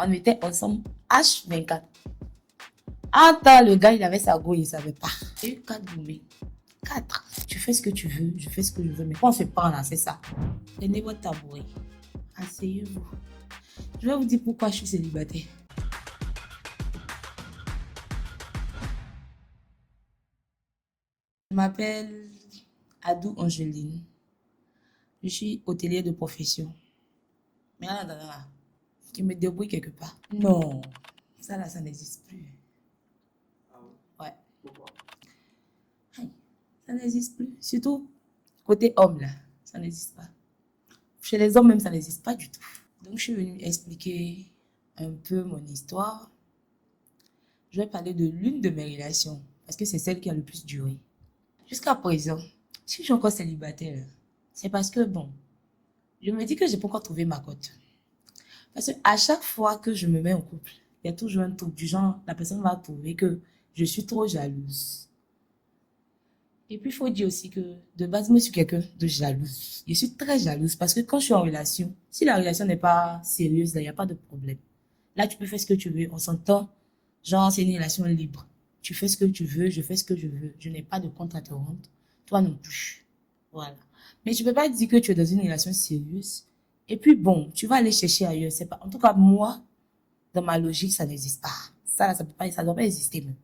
On était ensemble H24. Un temps, le gars, il avait sa go, il ne savait pas. J'ai eu 4 boumés. 4. Tu fais ce que tu veux, je fais ce que je veux. Mais quand on se prend là, c'est ça. Prenez votre tabouret. Asseyez-vous. Je vais vous dire pourquoi je suis célibataire. Je m'appelle Adou Angeline. Je suis hôtelier de profession. Mais là, tu me débrouilles quelque part. Non, ça là, ça n'existe plus. Ouais. Pourquoi? Ça n'existe plus. Surtout côté homme là, ça n'existe pas. Chez les hommes même, ça n'existe pas du tout. Donc, je suis venue expliquer un peu mon histoire. Je vais parler de l'une de mes relations, parce que c'est celle qui a le plus duré. Jusqu'à présent, si je suis encore célibataire, c'est parce que, bon, je me dis que j'ai pas encore trouvé ma cote. Parce que à chaque fois que je me mets en couple, il y a toujours un truc du genre, la personne va trouver que je suis trop jalouse. Et puis, il faut dire aussi que, de base, moi, je suis quelqu'un de jalouse. Je suis très jalouse parce que quand je suis en relation, si la relation n'est pas sérieuse, là, il n'y a pas de problème. Là, tu peux faire ce que tu veux, on s'entend. Genre, c'est une relation libre. Tu fais ce que tu veux, je fais ce que je veux. Je n'ai pas de compte à te rendre. Toi non plus. Voilà. Mais tu peux pas dire que tu es dans une relation sérieuse. Et puis, bon, tu vas aller chercher ailleurs. C'est pas, en tout cas, moi, dans ma logique, ça n'existe pas. Ça, là, ça peut pas, ça doit pas exister, même.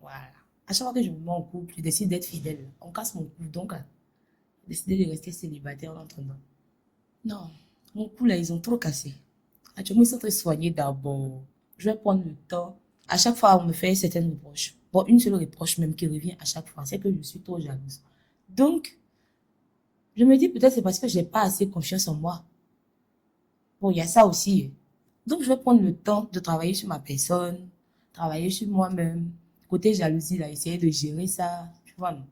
Voilà. À chaque fois que je me mets en couple, je décide d'être fidèle. On casse mon couple, donc, j'ai décidé de rester célibataire en attendant. Non, mon couple, là, ils ont trop cassé. Actuellement, ils sont très soignés d'abord. Je vais prendre le temps. À chaque fois, on me fait certaines reproches. Bon, une seule reproche même qui revient à chaque fois, c'est que je suis trop jalouse. Donc, je me dis peut-être c'est parce que j'ai pas assez confiance en moi. Bon, il y a ça aussi. Donc, je vais prendre le temps de travailler sur ma personne, travailler sur moi-même. Côté jalousie, là, essayer de gérer ça, tu vois, non?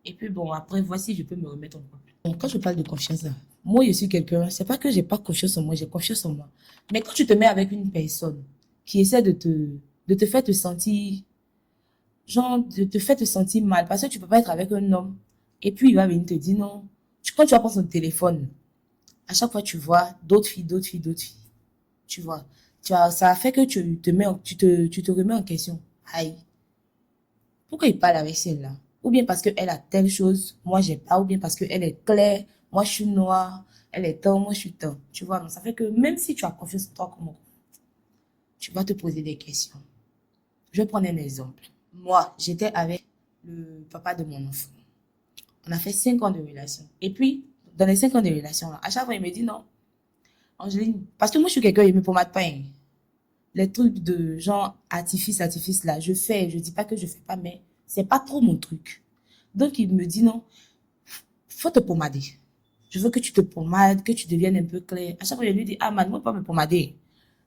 Et puis bon, après, voici, je peux me remettre en couple. Donc, quand je parle de confiance, là, moi, je suis quelqu'un, c'est pas que j'ai pas confiance en moi, j'ai confiance en moi. Mais quand tu te mets avec une personne qui essaie de te faire te sentir, genre, de te faire te sentir mal, parce que tu peux pas être avec un homme, et puis il va venir te dire non. Quand tu vas prendre son téléphone, à chaque fois, tu vois d'autres filles, d'autres filles, d'autres filles. Tu vois, ça fait que tu te remets en question. Aïe, pourquoi il parle avec celle-là? Ou bien parce qu'elle a telle chose, moi j'ai pas, ou bien parce qu'elle est claire, moi je suis noire, elle est temps, moi je suis temps. Tu vois, donc ça fait que même si tu as confiance en toi, comment tu vas te poser des questions. Je vais prendre un exemple. Moi, j'étais avec le papa de mon enfant. On a fait 5 ans de relation. Et puis, dans les 5 ans de relation, là, à chaque fois, il me dit non, Angéline, parce que moi je suis quelqu'un, il me pommade pas, hein. Les trucs de genre artifice là, je fais, je dis pas que je fais pas, mais c'est pas trop mon truc. Donc il me dit non, faut te pommader. Je veux que tu te pommades, que tu deviennes un peu clair. À chaque fois, je lui dis, ah man, moi pas me pommader.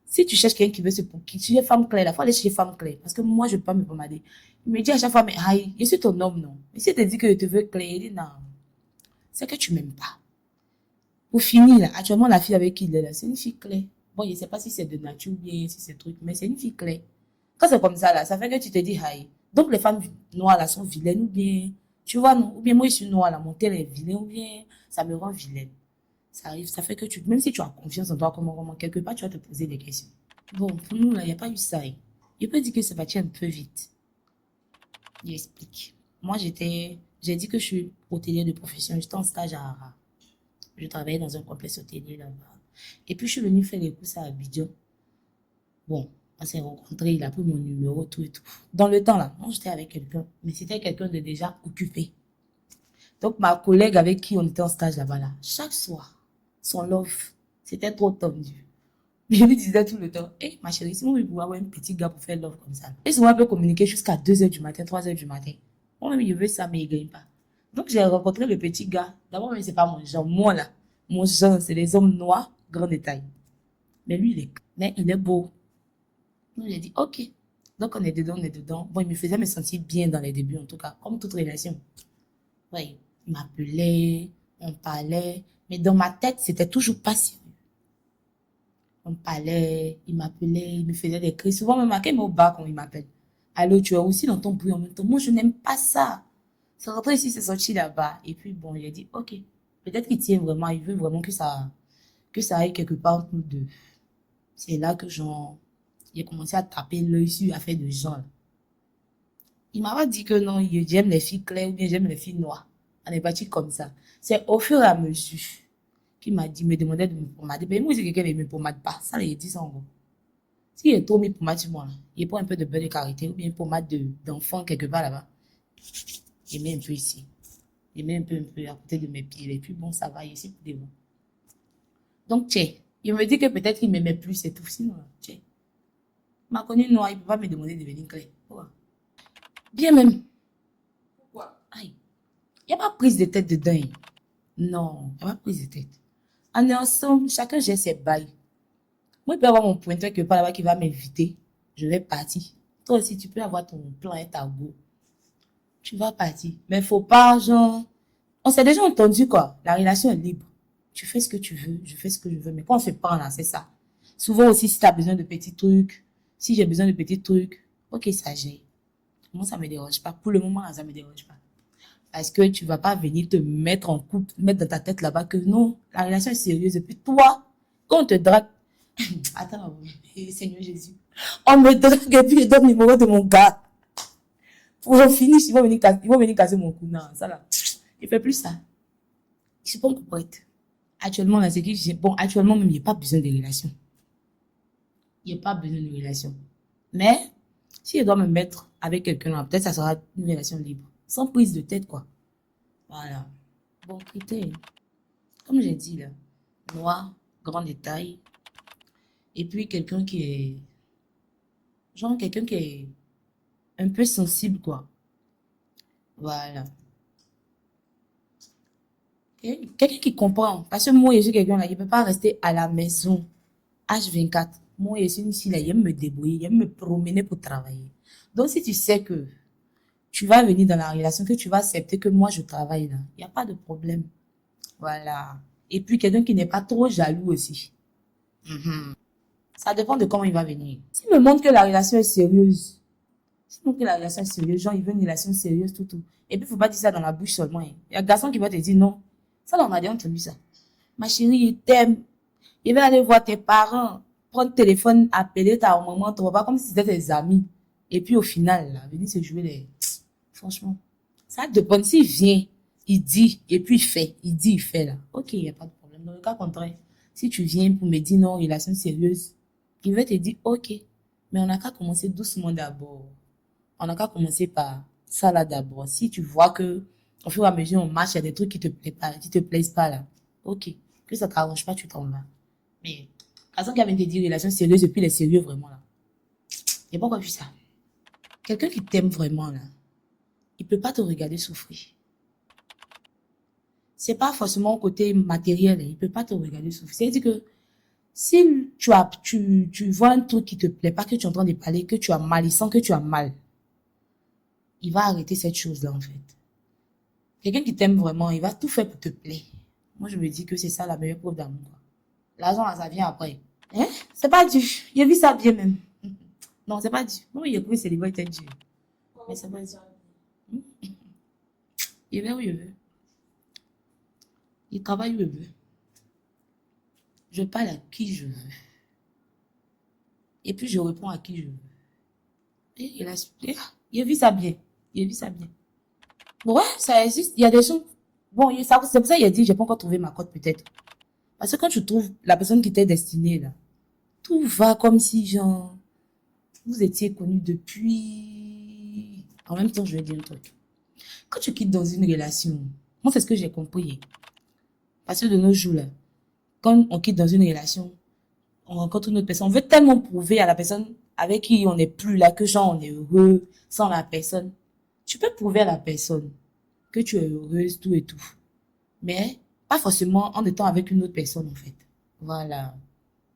Si tu cherches quelqu'un qui veut se pommader, qui tu es femme claire, il faut aller chez femme claire. Parce que moi, je peux pas me pommader. Il me dit à chaque fois, mais aïe, je suis ton homme, non. Mais si tu te dis que je te veux clair, il dit non, c'est que tu m'aimes pas. Pour finir, là, actuellement, la fille avec qui il est là, c'est une fille claire. Bon, je sais pas si c'est de nature ou bien si c'est truc, mais c'est une fille claire. Quand c'est comme ça, là, ça fait que tu te dis, aïe. Donc, les femmes noires, là, sont vilaines ou bien, tu vois, non, ou bien moi, je suis noire, là, mon tel est vilain ou bien, ça me rend vilaine. Ça arrive, ça fait que même si tu as confiance en toi, comment, quelque part, tu vas te poser des questions. Bon, pour nous, là, il n'y a pas eu ça, hein. Je peux dire que c'est parti un peu vite. J'explique. Moi, j'ai dit que je suis hôtelier de profession, j'étais en stage à Ara. Je travaillais dans un complexe hôtelier là-bas. Et puis, je suis venue faire les courses à Abidjan. Bon, on s'est rencontrés, il a pris mon numéro, tout et tout. Dans le temps, là, moi, j'étais avec quelqu'un, mais c'était quelqu'un de déjà occupé. Donc, ma collègue avec qui on était en stage là-bas, là, chaque soir, son love, c'était trop tendu. Je lui disais tout le temps, hé, ma chérie, si moi, je pouvais avoir un petit gars pour faire love comme ça. Et souvent, on peut communiquer jusqu'à 2 heures du matin, 3 heures du matin. Moi-même, je veux ça, mais il gagne pas. Donc, j'ai rencontré le petit gars. D'abord, mais c'est pas mon genre. Moi, là, mon genre, c'est les hommes noirs, grand détail. Mais il est beau. Donc, j'ai dit, ok. Donc, on est dedans, on est dedans. Bon, il me faisait me sentir bien dans les débuts, en tout cas, comme toute relation. Oui, il m'appelait, on parlait, mais dans ma tête, c'était toujours pas sérieux. On parlait, il m'appelait, il me faisait des cris. Souvent, même à au bar quand il m'appelle. Allô, tu es aussi dans ton bruit en même temps. Moi, je n'aime pas ça. C'est rentré ici, c'est sorti là-bas. Et puis, bon, il a dit, ok. Peut-être qu'il tient vraiment, il veut vraiment que ça aille quelque part entre nous deux. C'est là que genre, j'ai commencé à taper l'œil sur l'affaire de gens. Là. Il m'a pas dit que non, j'aime les filles claires ou bien j'aime les filles noires. On est parti comme ça. C'est au fur et à mesure qu'il m'a dit, me demandait de me pommader. Ben, moi, c'est quelqu'un qui ne me pommade pas. Ça, il dit ça en gros. S'il est trop mis pommade sur moi, là, il prend un peu de beurre de karité ou bien une pommade d'enfant quelque part là-bas. Il met un peu ici. Il met un peu à côté de mes pieds. Et puis bon, ça va ici pour des mots. Donc, tiens, il me dit que peut-être qu'il m'aimait plus, c'est tout. Sinon, tiens, il m'a connu noir, il ne peut pas me demander de venir clair. Bien même. Pourquoi? Aïe. Il n'y a pas prise de tête dedans. Non, il n'y a pas prise de tête. On est ensemble, chacun gère ses bails. Moi, il peut avoir mon pointeur quelque part là-bas qui va m'inviter. Je vais partir. Toi aussi, tu peux avoir ton plan et ta go. Tu vas partir. Mais il ne faut pas, genre... On s'est déjà entendu, quoi. La relation est libre. Tu fais ce que tu veux, je fais ce que je veux. Mais quand on se prend là, c'est ça. Souvent aussi, si tu as besoin de petits trucs, si j'ai besoin de petits trucs, ok, ça gère. Moi, ça ne me dérange pas. Pour le moment, là, ça ne me dérange pas. Parce que tu ne vas pas venir te mettre en couple, mettre dans ta tête là-bas que non, la relation est sérieuse. Et puis toi, quand on te drague, attends, Seigneur Jésus, on me drague et puis je donne le numéro de mon gars. Pour que je finisse, ils vont venir casser mon cou. Non, ça là, il ne fait plus ça. Je suis pas encore prête. Actuellement, là, c'est que bon, actuellement, même, il n'y a pas besoin de relation. Il n'y a pas besoin de relation. Mais, si je dois me mettre avec quelqu'un, peut-être ça sera une relation libre. Sans prise de tête, quoi. Voilà. Bon, critère. Comme j'ai dit, là. Noir, grand détail. Et puis, quelqu'un qui est... Genre, quelqu'un qui est un peu sensible, quoi. Voilà. Et quelqu'un qui comprend. Parce que moi, je suis quelqu'un là, il ne peut pas rester à la maison. H24. Moi, je suis une fille là, j'aime me débrouiller, j'aime me promener pour travailler. Donc, si tu sais que tu vas venir dans la relation, que tu vas accepter que moi, je travaille là, il n'y a pas de problème. Voilà. Et puis, quelqu'un qui n'est pas trop jaloux aussi. Ça dépend de comment il va venir. S'il me montre que la relation est sérieuse, s'il me montre que la relation est sérieuse, genre, il veut une relation sérieuse, tout. Et puis, il ne faut pas dire ça dans la bouche seulement. Hein. Il y a un garçon qui va te dire non. Ça, là, on a déjà entendu ça. Ma chérie, il t'aime. Il va aller voir tes parents, prendre le téléphone, appeler ta maman, ton papa, comme si c'était tes amis. Et puis, au final, là, venir se jouer les... Franchement, ça dépend. S'il vient, il dit, et puis il fait. Il dit, il fait, là. Ok, il n'y a pas de problème. Dans le cas contraire, si tu viens pour me dire non, relation sérieuse, il va te dire, ok, mais on n'a qu'à commencer doucement d'abord. On n'a qu'à commencer par ça là d'abord. Si tu vois que, au fur et à mesure, on marche, il y a des trucs qui te plaisent pas, qui te plaisent pas, là. Ok. Que ça t'arrange pas, tu t'en vas. Mais, personne qui avait te dire relation sérieuse et puis les sérieux vraiment, là. Il n'y a pas encore vu ça. Quelqu'un qui t'aime vraiment, là, il peut pas te regarder souffrir. C'est pas forcément côté matériel, hein. Il peut pas te regarder souffrir. C'est-à-dire que si tu vois un truc qui te plaît pas, que tu es en train de parler, que tu as mal, il sent que tu as mal, il va arrêter cette chose-là, en fait. Quelqu'un qui t'aime vraiment, il va tout faire pour te plaire. Moi, je me dis que c'est ça la meilleure preuve d'amour. L'argent, là, ça vient après. Hein? C'est pas dur. J'ai vu ça bien même. Non, c'est pas dur. Moi, il a pris célibat était dur. Mais c'est pas dur. Il va où il veut. Il travaille où il veut. Je parle à qui je veux. Et puis je réponds à qui je veux. Et il a vu ça bien. Il a vu ça bien. Ouais, ça existe. Il y a des gens. Bon, c'est pour ça qu'il a dit, j'ai pas encore trouvé ma cote peut-être. Parce que quand tu trouves la personne qui t'est destinée là, tout va comme si genre vous étiez connus depuis. En même temps, je vais dire un truc. Quand tu quittes dans une relation, moi c'est ce que j'ai compris. Parce que de nos jours là, quand on quitte dans une relation, on rencontre une autre personne, on veut tellement prouver à la personne avec qui on n'est plus là, que genre on est heureux sans la personne. Tu peux prouver à la personne que tu es heureuse, tout et tout. Mais pas forcément en étant avec une autre personne en fait. Voilà.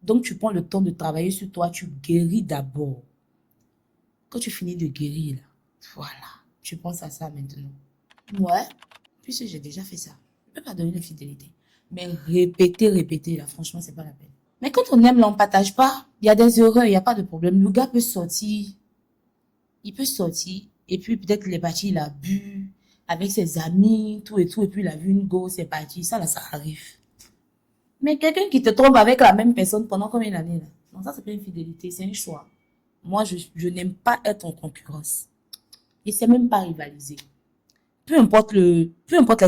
Donc tu prends le temps de travailler sur toi, tu guéris d'abord. Quand tu finis de guérir, là, voilà, tu penses à ça maintenant. Ouais, puisque j'ai déjà fait ça. Je ne peux pas donner de fidélité. Mais répéter, là, franchement, c'est pas la peine. Mais quand on aime, là, on partage pas. Il y a des erreurs, il n'y a pas de problème. Le gars peut sortir. Il peut sortir. Et puis, peut-être, il est parti, il a bu avec ses amis, tout et tout. Et puis, il a vu une go, c'est parti. Ça, là, ça arrive. Mais quelqu'un qui te trompe avec la même personne pendant combien d'années, là? Non, ça, c'est pas une fidélité, c'est un choix. Moi, je n'aime pas être en concurrence. Et c'est même pas rivaliser. Peu importe les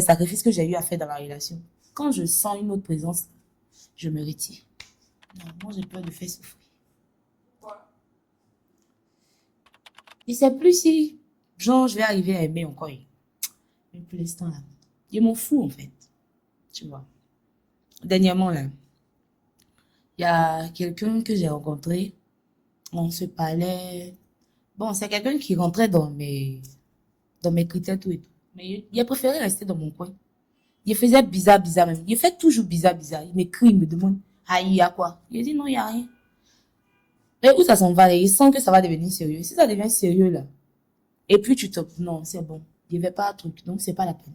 sacrifices que j'ai eu à faire dans la relation. Quand je sens une autre présence, je me retire. Non, moi, j'ai peur de faire souffrir. Je sais plus si, genre, je vais arriver à aimer encore. Mais pour l'instant, là, je m'en fous, en fait. Tu vois. Dernièrement, là, il y a quelqu'un que j'ai rencontré. On se parlait. Bon, c'est quelqu'un qui rentrait dans mes critères, tout et tout. Mais il a préféré rester dans mon coin. Il faisait bizarre, bizarre même. Il fait toujours bizarre, bizarre. Il m'écrit, il me demande, ah, il y a quoi? Il dit, non, il y a rien. Et où ça s'en va, là? Il sent que ça va devenir sérieux. Si ça devient sérieux, là, et puis tu te, non, c'est bon. Il n'y avait pas un truc, donc c'est pas la peine.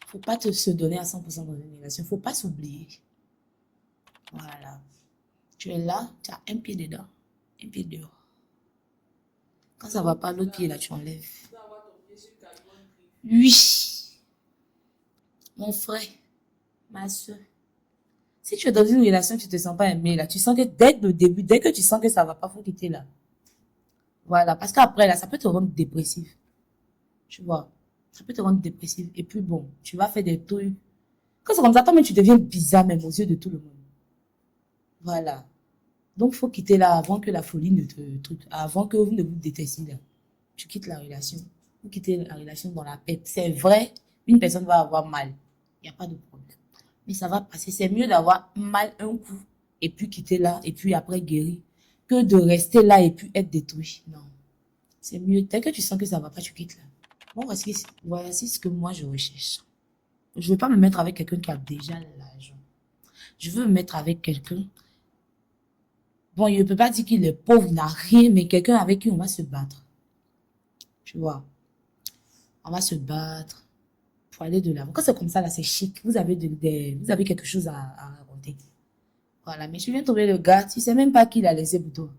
Faut pas se donner à 100% dans une relation. Faut pas s'oublier. Voilà. Tu es là, tu as un pied dedans, un pied dehors. Quand ça va pas, l'autre pied, là, tu enlèves. Oui, mon frère, ma soeur. Si tu es dans une relation, tu te sens pas aimé, là, tu sens que dès le début, dès que tu sens que ça va pas, faut quitter là. Voilà, parce qu'après, là, ça peut te rendre dépressif. Tu vois, ça peut te rendre dépressif. Et puis bon, tu vas faire des trucs. Quand c'est comme ça, toi-même, tu deviens bizarre même aux yeux de tout le monde. Voilà. Donc, faut quitter là avant que la folie ne te truc, avant que vous ne vous détestiez là. Tu quittes la relation. Vous quittez la relation dans la paix. C'est vrai, une personne va avoir mal. Il n'y a pas de problème. Mais ça va passer. C'est mieux d'avoir mal un coup et puis quitter là et puis après guérir que de rester là et puis être détruit. Non. C'est mieux. Dès que tu sens que ça va pas, tu quittes là. Bon, voici ce que moi je recherche. Je veux pas me mettre avec quelqu'un qui a déjà l'argent. Je veux me mettre avec quelqu'un. Bon, il ne peut pas dire qu'il est pauvre, il n'a rien, mais quelqu'un avec qui on va se battre. Tu vois. On va se battre pour aller de l'avant. Quand c'est comme ça, là, c'est chic. Vous avez, vous avez quelque chose à raconter. Voilà, mais tu viens trouver le gars, tu sais même pas qui l'a laissé pour toi.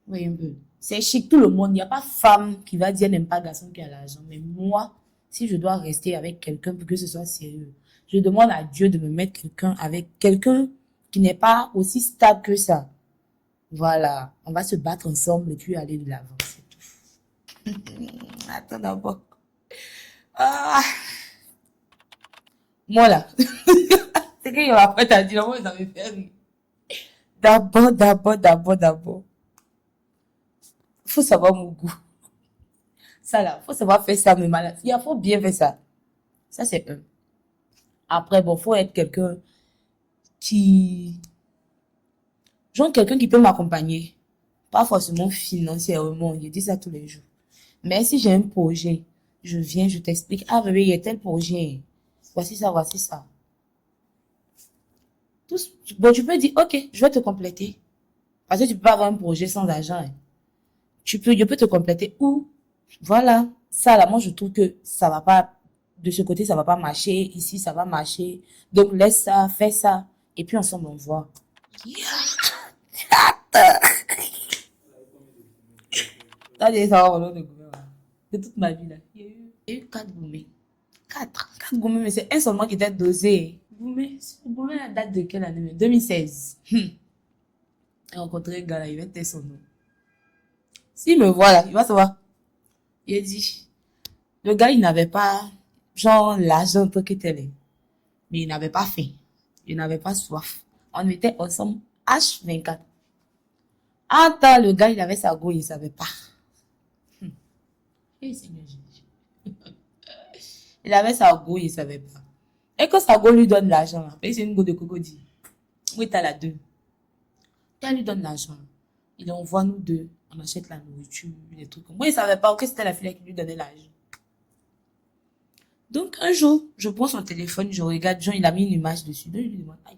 Oui, un peu. C'est chic, tout le monde. Il n'y a pas femme qui va dire n'aime pas garçon qui a l'argent. Mais moi, si je dois rester avec quelqu'un pour que ce soit sérieux, je demande à Dieu de me mettre quelqu'un avec quelqu'un qui n'est pas aussi stable que ça. Voilà, on va se battre ensemble et puis aller de l'avant, c'est tout. Attends d'abord. Ah, moi là, c'est qu'il y a après t'as dit, moi ça me fait rire. D'abord. Faut savoir mon goût. Ça là, faut savoir faire ça, mais mal. Il faut bien faire ça. Ça c'est un. Après, bon, faut être quelqu'un qui, genre quelqu'un qui peut m'accompagner. Pas forcément financièrement, je dis ça tous les jours. Mais si j'ai un projet, je viens, je t'explique. Ah bébé, il y a tel projet. Voici ça, voici ça. Bon, tu peux dire, ok, je vais te compléter. Parce que tu peux pas avoir un projet sans argent. Hein. Je peux te compléter. Ou, voilà, ça là, moi je trouve que ça va pas, de ce côté, ça va pas marcher. Ici, ça va marcher. Donc laisse ça, fais ça. Et puis ensemble, on voit. T'as des de toute ma vie là. Il y a eu 4 gourmets. Quatre gourmets, mais c'est un seulement qui était dosé. Gourmet, la date de quelle année? 2016. J'ai rencontré un gars là, il va taire son nom. S'il me voit là, il va savoir. Il a dit, le gars, il n'avait pas, genre, l'argent pour qu'il tel. Mais il n'avait pas faim. Il n'avait pas soif. On était ensemble H24. En temps, le gars, il avait sa go, il savait pas. Eh, Seigneur Jésus. Il avait sa go, il savait pas. Et quand sa go lui donne l'argent, là, c'est une go de crocodile. Oui, t'as la deux. Et elle lui donne l'argent. Il envoie nous deux. On achète la nourriture, des trucs comme moi. Il savait pas que c'était la fille qui lui donnait l'argent. Donc, un jour, je prends son téléphone, je regarde, Jean, il a mis une image dessus. Donc, je lui demande, aïe,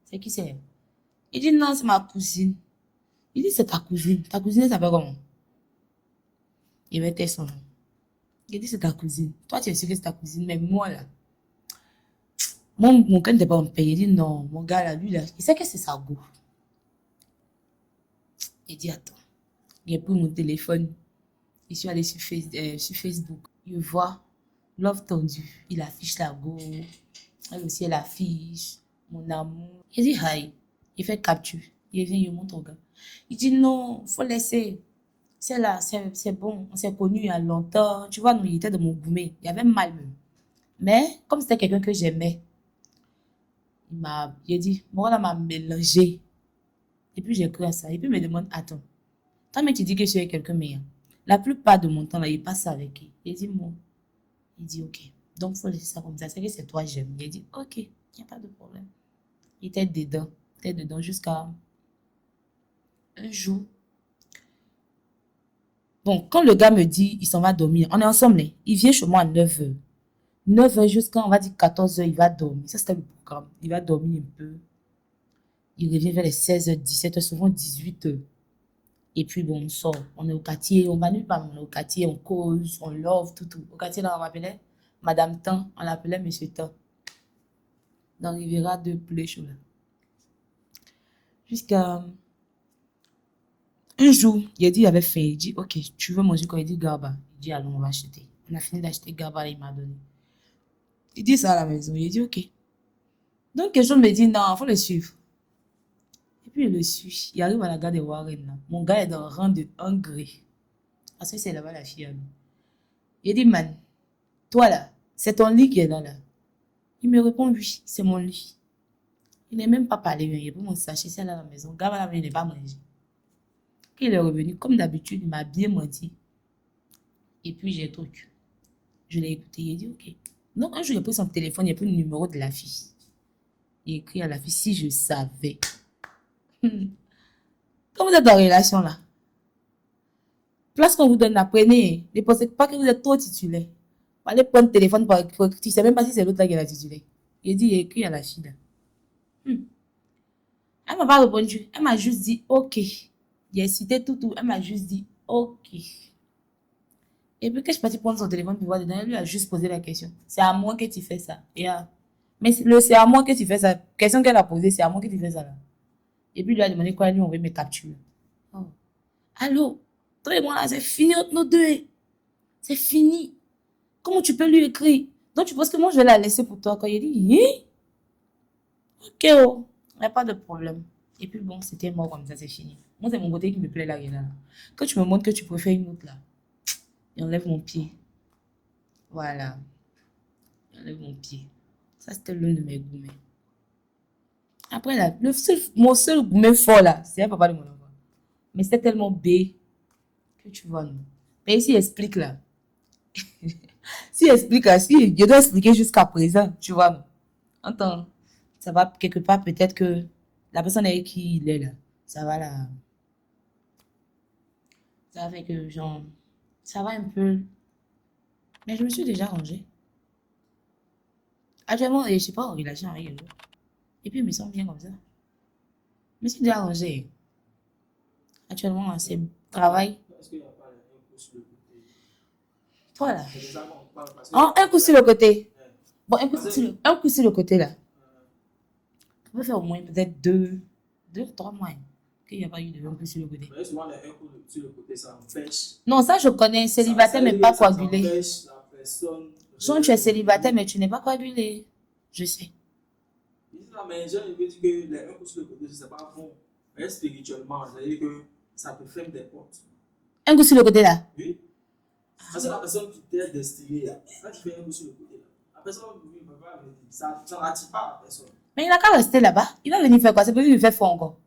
c'est qui c'est? Il dit, non, c'est ma cousine. Il dit, c'est ta cousine. Ta cousine, elle s'appelle comment? Il mettait son nom. Il dit, c'est ta cousine. Toi, tu es sûr que c'est ta cousine, mais moi, là, mon cœur n'était pas en paix. Il dit, non, mon gars, là, lui, là, il sait que c'est sa go. Il dit, attends. Il a pris mon téléphone. Je suis allée sur Facebook. Il voit Love tendu. Il affiche la go. Elle aussi, elle affiche mon amour. Il dit, hi. Il fait capture. Il vient, il montre au gars. Il dit non, faut laisser. C'est là, c'est bon. On s'est connus il y a longtemps. Tu vois, nous, il était de mon gourmet. Il y avait mal même. Mais comme c'était quelqu'un que j'aimais, il a dit, moi, là, m'a mélangé. Et puis, j'ai cru à ça. Et puis, il me demande, attends, toi, mais tu dis que je suis avec quelqu'un meilleur. La plupart de mon temps, là, il passe avec qui? Il dit, moi. Il dit, ok. Donc, il faut laisser ça comme ça. C'est que c'est toi, j'aime. Il a dit, ok, il n'y a pas de problème. Il était dedans. Il était dedans jusqu'à un jour. Bon, quand le gars me dit, il s'en va dormir, on est ensemble, hein. Il vient chez moi à 9h. 9h jusqu'à, on va dire 14h, il va dormir. Ça, c'était le programme. Il va dormir un peu. Il revient vers les 16h, 17h, souvent 18h. Et puis, bon, on sort. On est au quartier. On va nulle part. On est au quartier. On cause. On love. Tout, tout. Au quartier, là, on m'appelait Madame Tan. On l'appelait Monsieur Tan. Dans Riviera de poulet chaud, là. Jusqu'à un jour, il a dit, il avait faim. Il dit, ok, tu veux manger quoi? Il dit, Garba. Il dit, allons, on va acheter. On a fini d'acheter Garba, il m'a donné. Il dit ça à la maison. Il dit, ok. Donc, quelque chose me dit, non, il faut le suivre. Et puis, il le suit. Il arrive à la gare de Warren, là. Mon gars est dans le rang de Hongrie. Parce que c'est là-bas la fille à lui. Il dit, man, toi là, c'est ton lit qui est là, là. Il me répond, oui, c'est mon lit. Il n'est même pas parlé, il peut mon sachet, c'est là à la maison. Gars, là, il n'est pas mangé. Quand il est revenu, comme d'habitude, il m'a bien menti. Et puis, j'ai un truc. Je l'ai écouté, il a dit, ok. Donc, un jour, il a pris son téléphone, il a pris le numéro de la fille. Il a écrit à la fille, si je savais. Quand vous êtes en relation, là, place qu'on vous donne, la prenez. Ne pensez pas que vous êtes trop titulaire. Allez prendre le téléphone, tu ne sais même pas si c'est l'autre là qui l'a titulé. Il a dit, il a écrit à la fille, là. Elle m'a pas répondu. Elle m'a juste dit OK. J'ai cité tout. Elle m'a juste dit OK. Et puis quand je suis partie prendre son téléphone pour voir dedans, elle lui a juste posé la question. C'est à moi que tu fais ça. Mais c'est à moi que tu fais ça. Question qu'elle a posée, c'est à moi que tu fais ça là. Et puis il lui a demandé quoi, elle lui envoyer mes captures. Oh. Allô? Toi et moi là, c'est fini entre nous deux. C'est fini. Comment tu peux lui écrire? Donc tu penses que moi je vais la laisser pour toi quand il dit, hein? Ok, oh, il n'y a pas de problème. Et puis bon, c'était mort comme ça, c'est fini. Moi, c'est mon côté qui me plaît là, là. Quand tu me montres que tu préfères une autre là, et enlève mon pied. Voilà. Enlève mon pied. Ça, c'était l'un de mes gourmets. Après, là, mon seul gourmet fort là, c'est un papa de mon enfant. Mais c'était tellement B que tu vois, non. Mais ici, il explique là. S'il explique là, si je dois expliquer jusqu'à présent, tu vois, non. Entends, ça va quelque part, peut-être que la personne avec qui il est là, ça va là. Ça fait que, genre, ça va un peu. Mais je me suis déjà rangée. Actuellement, je ne suis pas en relation avec eux. Et puis, ils me semble bien comme ça. Je me suis déjà rangée. Actuellement, c'est travail. Est-ce qu'il n'y a pas un coup sur le côté? Toi, là. C'est ça qu'on parle parce que. Oh, un coup sur le côté. Ouais. Bon, un coup sur le côté, là. On peut faire au moins peut-être 3 mois. Qu'il n'y a pas eu de un coup sur le côté. Mais souvent, les un coup sur le côté, ça empêche. Non, ça, je connais. Célibataire, mais pas coagulé. Ça empêche la personne. Genre, tu es célibataire, mais tu n'es pas coagulé. Je sais. Mais je veux dire que les un coup sur le côté, ce n'est pas bon. Mais spirituellement, c'est-à-dire que ça te ferme des portes. Un coup sur le côté, là. Oui. Parce que la personne qui t'est destinée, là, quand tu fais un coup sur le côté, là, la personne, oui, ça n'attire pas la personne. Mais il n'a qu'à rester là-bas. Il va venir faire quoi? C'est pour lui faire fort encore.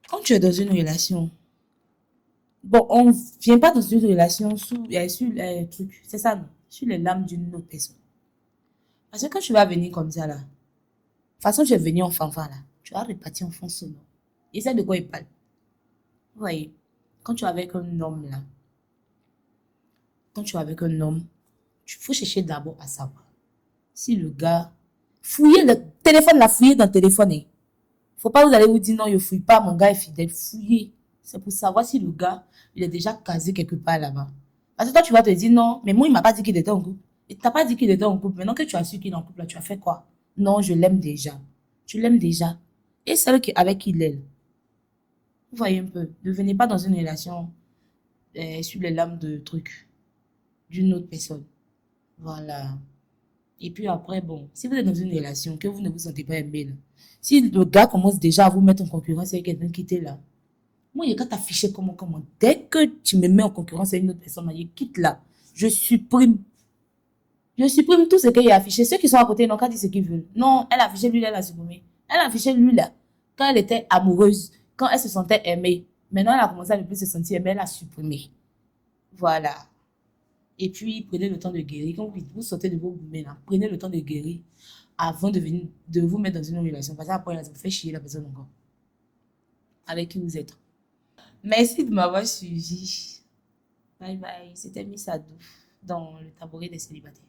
Quand tu es dans une relation, bon, on ne vient pas dans une relation sur les trucs, c'est ça, non? Sur les lames d'une autre personne. Parce que quand tu vas venir comme ça, là, de toute façon, tu es venu en fanfare, là, tu vas repartir en fond solo. Et c'est de quoi il parle. Vous voyez, quand tu es avec un homme, là, quand tu es avec un homme, il faut chercher d'abord à savoir si le gars, fouiller le téléphone, là, fouiller dans le téléphone, hein. Faut pas vous allez vous dire non, je fouille pas, mon gars est fidèle. Fouiller. C'est pour savoir si le gars, il est déjà casé quelque part là-bas. Parce que toi, tu vas te dire non, mais moi, il m'a pas dit qu'il était en couple. Il t'a pas dit qu'il était en couple. Maintenant que tu as su qu'il est en couple, là, tu as fait quoi? Non, je l'aime déjà. Tu l'aimes déjà. Et celle avec qui il est. Vous voyez un peu. Ne venez pas dans une relation sur les lames de trucs d'une autre personne. Voilà. Et puis après, bon, si vous êtes dans une relation, que vous ne vous sentez pas aimé, là, si le gars commence déjà à vous mettre en concurrence avec quelqu'un qui était là, moi, il y a qu'à t'afficher comment. Dès que tu me mets en concurrence avec une autre personne, je quitte là. Je supprime. Je supprime tout ce qu'il y a affiché. Ceux qui sont à côté n'ont qu'à dire ce qu'ils veulent. Non, elle a affiché lui, elle a supprimé. Elle a affiché lui là. Quand elle était amoureuse, quand elle se sentait aimée. Maintenant, elle a commencé à ne plus se sentir aimée, elle a supprimé. Voilà. Et puis, prenez le temps de guérir. Quand vous sortez de vos boumets là, prenez le temps de guérir avant de vous mettre dans une relation. Parce qu'après, là, ça vous fait chier la personne encore. Avec qui vous êtes. Merci de m'avoir suivi. Bye bye. C'était Miss Adou dans le tabouret des célibataires.